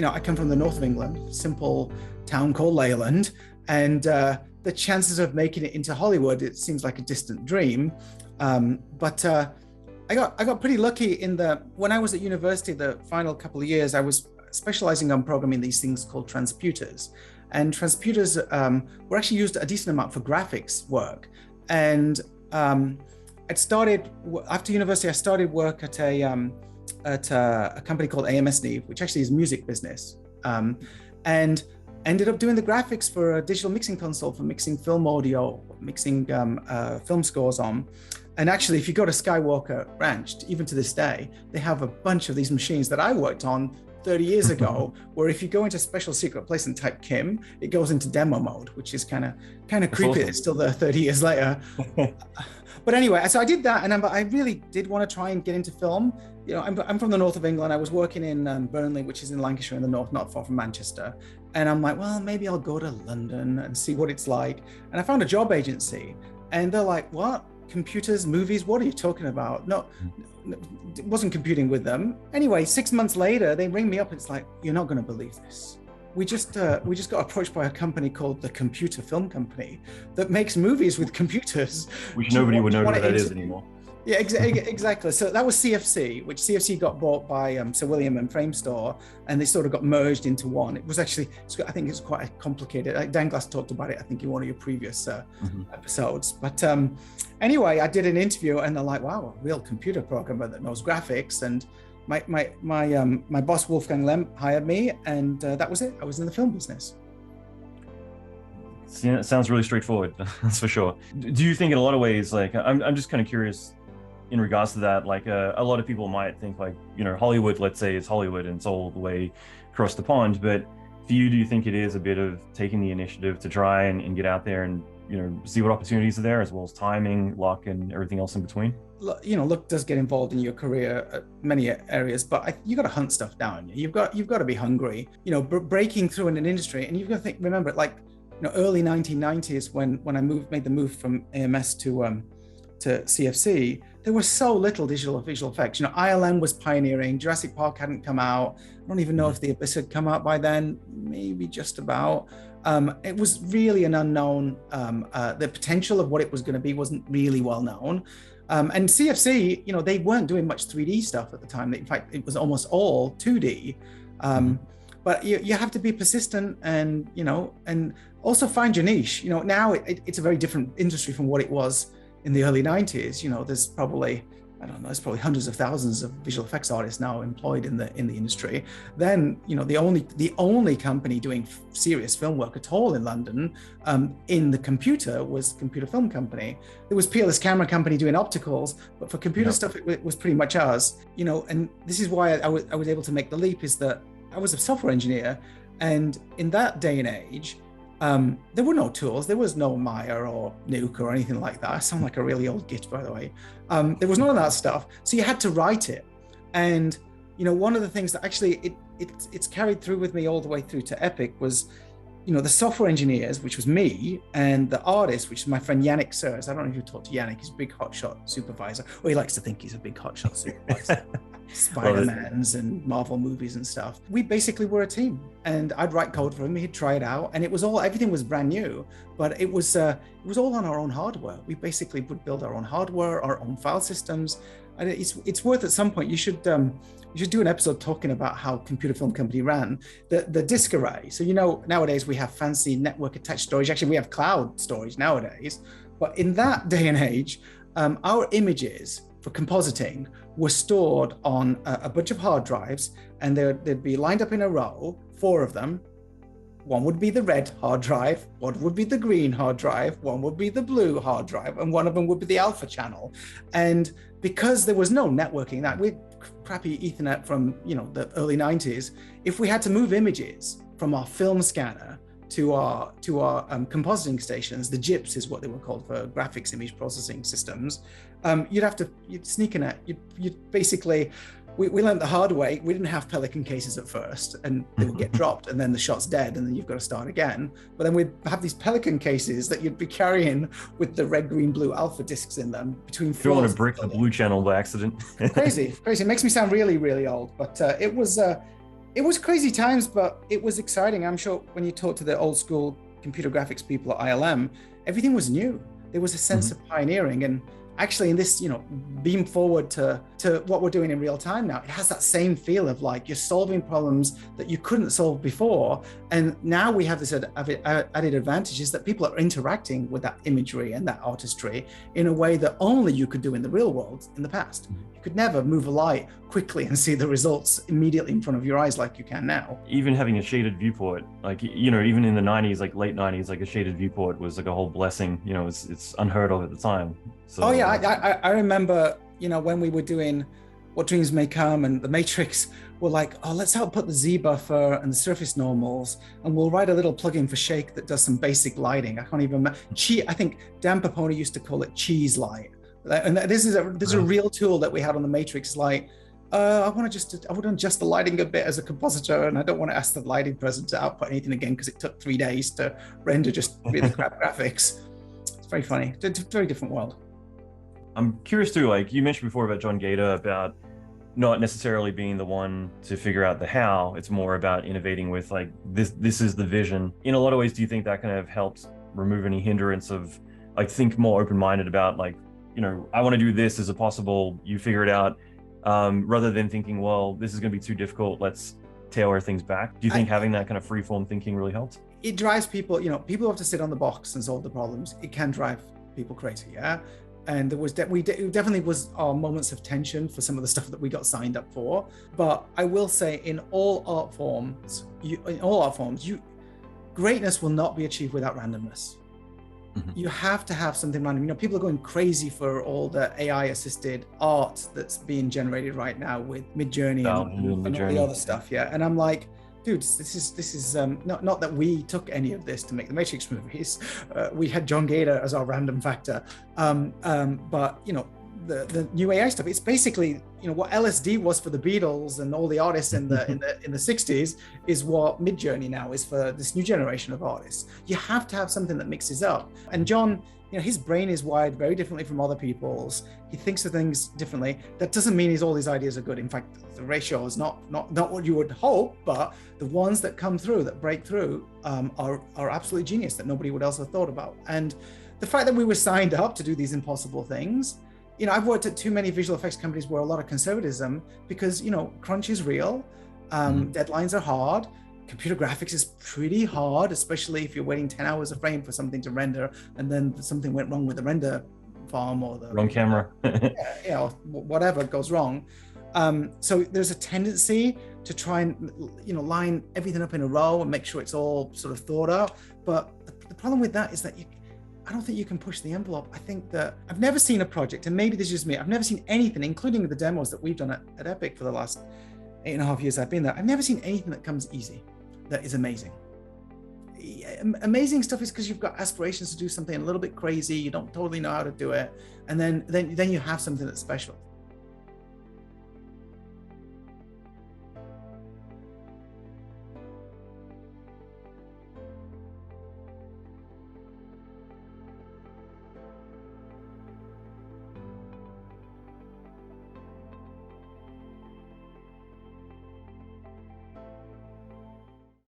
I come from the north of England, simple town called Leyland, and the chances of making it into Hollywood, it seems like a distant dream. But I got pretty lucky when I was at university, the final couple of years, I was specializing on programming these things called transputers. And transputers were actually used a decent amount for graphics work. And after university, I started work at a company called AMS-Neve, which actually is a music business, and ended up doing the graphics for a digital mixing console for mixing film audio, mixing film scores on. And actually, if you go to Skywalker Ranch, even to this day, they have a bunch of these machines that I worked on 30 years ago, where if you go into special secret place and type Kim, it goes into demo mode, which is kind of creepy. Awesome. It's still there 30 years later. But anyway, so I did that, and I really did want to try and get into film. I'm from the north of England. I was working in Burnley, which is in Lancashire in the north, not far from Manchester. And I'm like, well, maybe I'll go to London and see what it's like. And I found a job agency, and they're like, what? Computers, movies? What are you talking about? No, it wasn't computing with them. Anyway, 6 months later, they ring me up. And it's like, you're not going to believe this. We just got approached by a company called the Computer Film Company that makes movies with computers. Which nobody would know who that is anymore. Yeah, exactly. So that was CFC, which CFC got bought by Sir William and Framestore, and they sort of got merged into one. It was actually, I think it's quite complicated. Dan Glass talked about it, I think, in one of your previous episodes. But anyway, I did an interview, and they're like, wow, a real computer programmer that knows graphics. And my boss, Wolfgang Lemp, hired me, and that was it. I was in the film business. Yeah, it sounds really straightforward, that's for sure. Do you think in a lot of ways, like, I'm just kind of curious in regards to that, like a lot of people might think like, Hollywood, let's say it's Hollywood and it's all the way across the pond, but for you, do you think it is a bit of taking the initiative to try and get out there and, see what opportunities are there, as well as timing, luck, and everything else in between? Luck does get involved in your career at many areas, but you got to hunt stuff down. You've got to be hungry, breaking through in an industry, and you've got to remember, like, early 1990s when I made the move from AMS to CFC, there was so little visual effects. ILM was pioneering. Jurassic Park hadn't come out. I don't even know if The Abyss had come out by then, maybe just about. It was really an unknown. The potential of what it was going to be wasn't really well known. And CFC, they weren't doing much 3D stuff at the time. In fact, it was almost all 2D. But you have to be persistent and, and also find your niche. Now it's a very different industry from what it was in the early 90s. There's probably hundreds of thousands of visual effects artists now employed in the industry. Then, the only company doing serious film work at all in London in the computer was Computer Film Company. There was Peerless Camera Company doing opticals, but for computer stuff, it was pretty much us. And this is why I was able to make the leap, is that I was a software engineer, and in that day and age, there were no tools. There was no Maya or Nuke or anything like that. I sound like a really old git, by the way. There was none of that stuff. So you had to write it. And, one of the things that actually it's carried through with me all the way through to Epic was, the software engineers, which was me, and the artist, which is my friend Yannick Sirs. I don't know if you talked to Yannick. He's a big hotshot supervisor. Well, he likes to think he's a big hotshot supervisor. Spider-Mans and Marvel movies and stuff. We basically were a team, and I'd write code for him. He'd try it out, and everything was brand new, but it was all on our own hardware. We basically would build our own hardware, our own file systems. And it's worth, at some point, you should do an episode talking about how Computer Film Company ran the disk array. So nowadays we have fancy network attached storage. Actually, we have cloud storage nowadays, but in that day and age, our images for compositing were stored on a bunch of hard drives, and they'd be lined up in a row, 4 of them. One would be the red hard drive, one would be the green hard drive, one would be the blue hard drive, and one of them would be the alpha channel. And because there was no networking, that with crappy Ethernet from the early 90s, if we had to move images from our film scanner to our compositing stations, the GIPs is what they were called, for graphics image processing systems, you'd sneak in it. You'd basically, we learned the hard way. We didn't have Pelican cases at first, and they would get dropped, and then the shot's dead, and then you've got to start again. But then we'd have these Pelican cases that you'd be carrying with the red, green, blue alpha discs in them between floors. You don't want to brick the blue channel by accident. Crazy. It makes me sound really, really old, but it was It was crazy times, but it was exciting. I'm sure when you talk to the old school computer graphics people at ILM, everything was new. There was a sense of pioneering, and actually in this, beam forward to what we're doing in real time now, it has that same feel of like you're solving problems that you couldn't solve before. And now we have this added advantage is that people are interacting with that imagery and that artistry in a way that only you could do in the real world in the past. You could never move a light quickly and see the results immediately in front of your eyes like you can now. Even having a shaded viewport, like, even in the 90s, like late 90s, like a shaded viewport was like a whole blessing. It's unheard of at the time. So, oh yeah, I remember, when we were doing What Dreams May Come and The Matrix, we're like, oh, let's output the Z buffer and the surface normals, and we'll write a little plugin for Shake that does some basic lighting. I can't even remember. I think Dan Papone used to call it cheese light. And this is a real tool that we had on the Matrix. Like, I want to adjust the lighting a bit as a compositor, and I don't want to ask the lighting person to output anything again because it took 3 days to render just really crap graphics. It's very funny. It's a very different world. I'm curious too, like you mentioned before about John Gator, about not necessarily being the one to figure out the how. It's more about innovating with like, this is the vision. In a lot of ways, do you think that kind of helps remove any hindrance of like, think more open-minded about like, I want to do this, is it possible, you figure it out, rather than thinking, well, this is going to be too difficult, let's tailor things back? Do you think having that kind of free-form thinking really helps? It drives people, people have to sit on the box and solve the problems. It can drive people crazy, yeah? And there was definitely was our moments of tension for some of the stuff that we got signed up for. But I will say, in all art forms, greatness will not be achieved without randomness. You have to have something random. People are going crazy for all the AI-assisted art that's being generated right now with Midjourney and all the other stuff. Yeah, and I'm like, dude, this is not that we took any of this to make the Matrix movies. We had John Gator as our random factor, but the new AI stuff, it's basically what LSD was for the Beatles and all the artists in the 60s is what Midjourney now is for this new generation of artists. You have to have something that mixes up. And John, his brain is wired very differently from other people's. He thinks of things differently. That doesn't mean all his ideas are good. In fact, the ratio is not what you would hope, but the ones that come through, that break through, are absolutely genius that nobody would else have thought about. And the fact that we were signed up to do these impossible things, I've worked at too many visual effects companies where a lot of conservatism, because crunch is real, deadlines are hard. Computer graphics is pretty hard, especially if you're waiting 10 hours a frame for something to render, and then something went wrong with the render farm or the wrong camera. or whatever goes wrong. So there's a tendency to try and line everything up in a row and make sure it's all sort of thought out. But the problem with that is that I don't think you can push the envelope. I think that I've never seen a project, and maybe this is just me, I've never seen anything, including the demos that we've done at Epic for the last 8.5 years I've been there. I've never seen anything that comes easy, that is amazing. Amazing stuff is because you've got aspirations to do something a little bit crazy, you don't totally know how to do it, and then you have something that's special.